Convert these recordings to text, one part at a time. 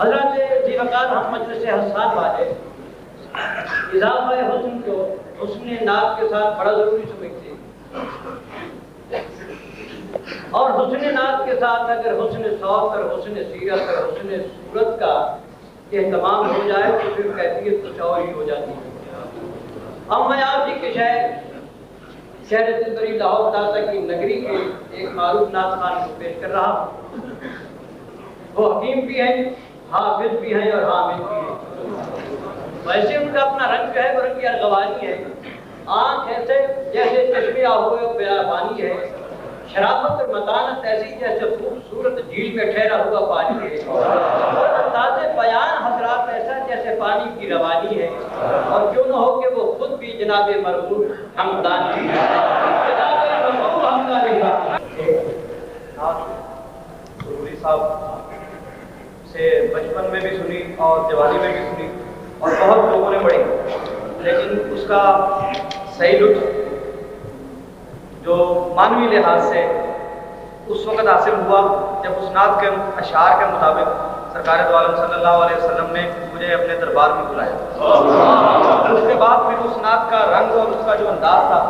حضرت جی وقار ہم مجلس حسان والے اضافہ حسن کو حسن ناک کے ساتھ بڑا ضروری سمجھتے ہیں، اور حسن ناک کے ساتھ اگر حسن صوت اور حسن سیرت اور حسن صورت کا اہتمام ہو جائے تو پھر کیفیت کچھ اور ہی ہو جاتی ہے۔ اب میں آپ جی کے شہر تلبری لاہور داتا کی نگری کے ایک معروف نعت خوان کو پیش کر رہا ہوں۔ وہ حکیم بھی ہیں، حافظ بھی ہیں اور حامد بھی ہیں۔ ویسے ان کا اپنا رنگ جو ہے وہ رنگ ارغوانی ہے، آنکھ ایسے جیسے چشمے ہوئے بیابانی ہے، شرافت اور متانت ایسی جیسے خوبصورت جھیل میں ٹھہرا ہوا پانی ہے، اور انداز بیان حضرات ایسا جیسے پانی کی روانی ہے، اور کیوں نہ ہو کہ وہ خود بھی جناب مرحوم حمدانی ہے۔ جناب مرحوم حمدانی ضروری صاحب سے بچپن میں بھی سنی اور جوانی میں بھی سنی اور بہت لوگوں نے پڑھی، لیکن اس کا صحیح لطف جو معنوی لحاظ سے اس وقت حاصل ہوا جب اس نعت کے اشعار کے مطابق سرکار دو عالم صلی اللہ علیہ وسلم نے مجھے اپنے دربار میں بلایا۔ اس کے بعد پھر اس نعت کا رنگ اور اس کا جو انداز تھا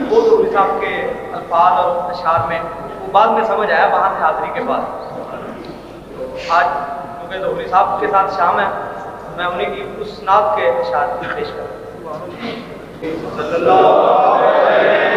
وہ ضروری صاحب کے الفاظ اور اشعار میں وہ بعد میں سمجھ آیا وہاں سے حاضری کے بعد۔ آج کیونکہ ضروری صاحب کے ساتھ شام ہے، میں انہیں کی اس نعت کے اشعار پیش کروں۔ صلی اللہ علیہ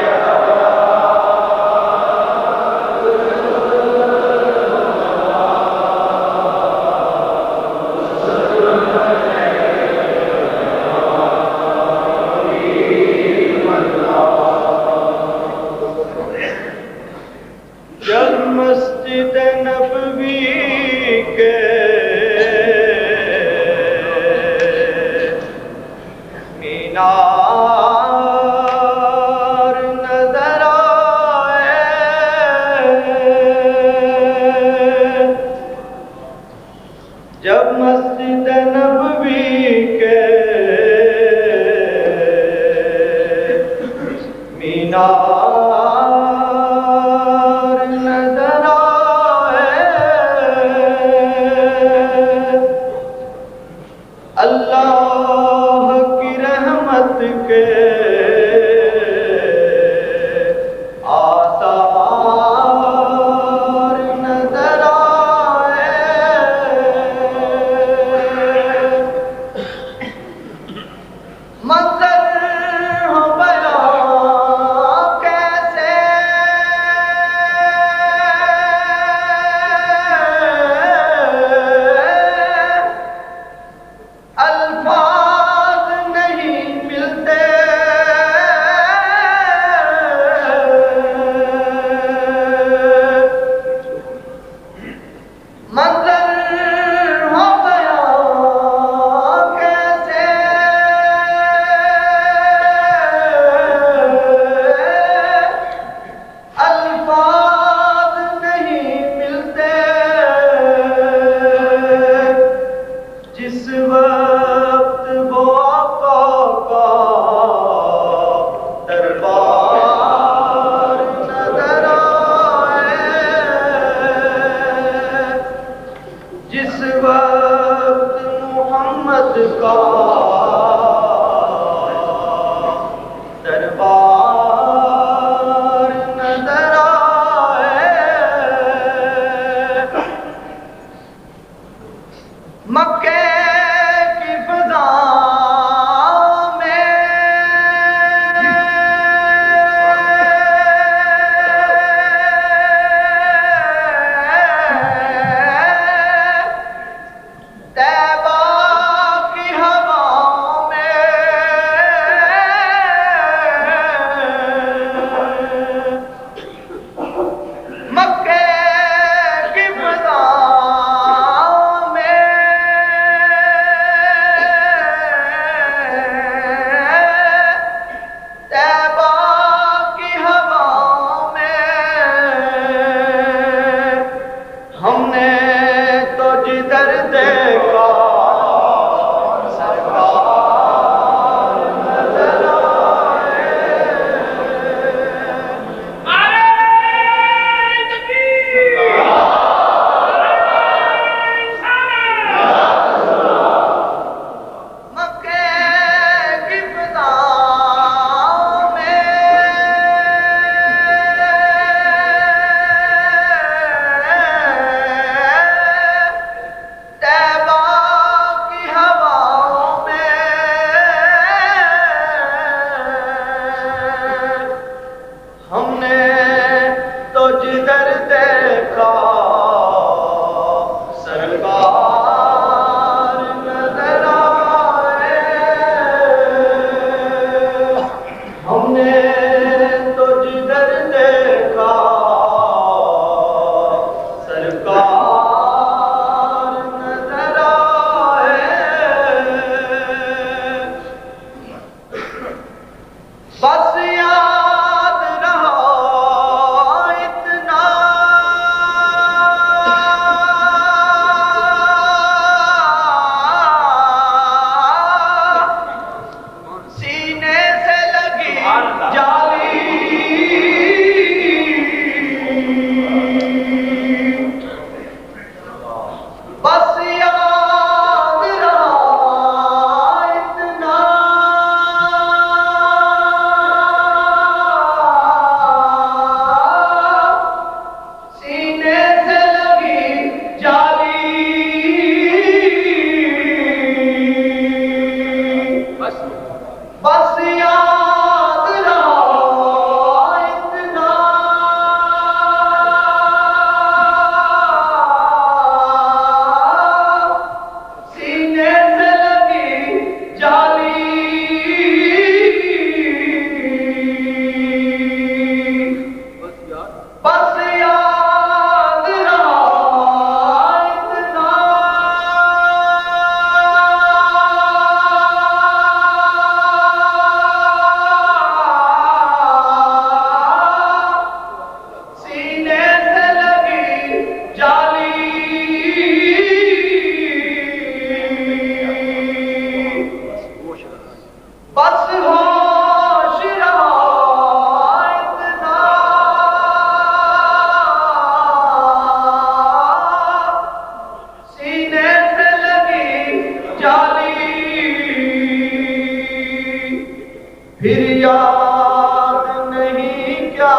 یاد نہیں کیا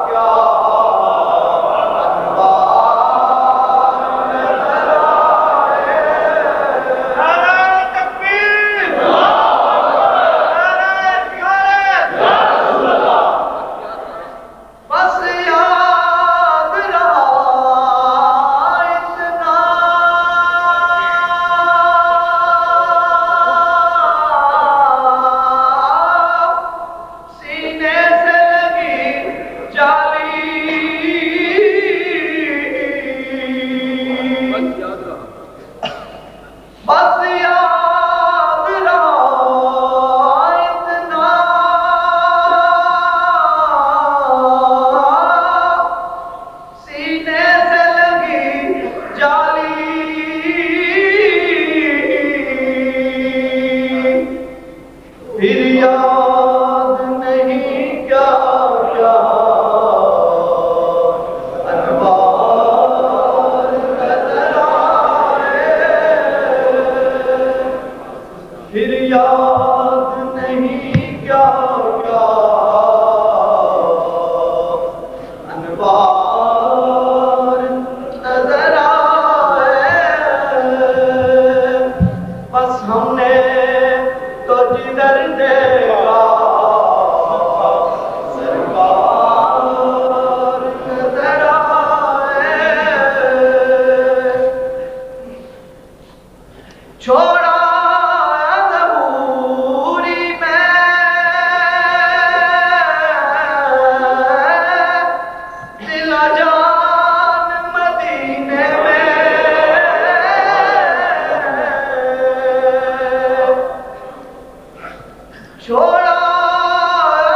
کیا پھر یاد نہیں کیا کیا انوار نظر آئے پھر یاد نہیں کیا کیا انوار نظر آئے بس ہم نے تو جدھر دیکھا سرکار نظر آئے چھوڑا ادھوری میں دل و جان مدینے میں چھوڑا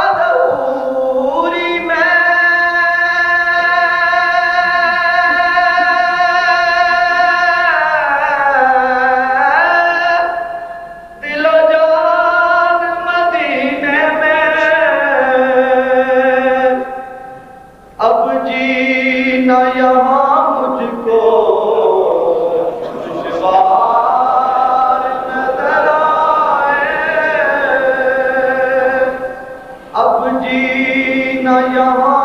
ادھوری میں دل و جان مدینے میں اب جینا یہاں مجھ کو دشوار نظر آئے اب جینا یہاں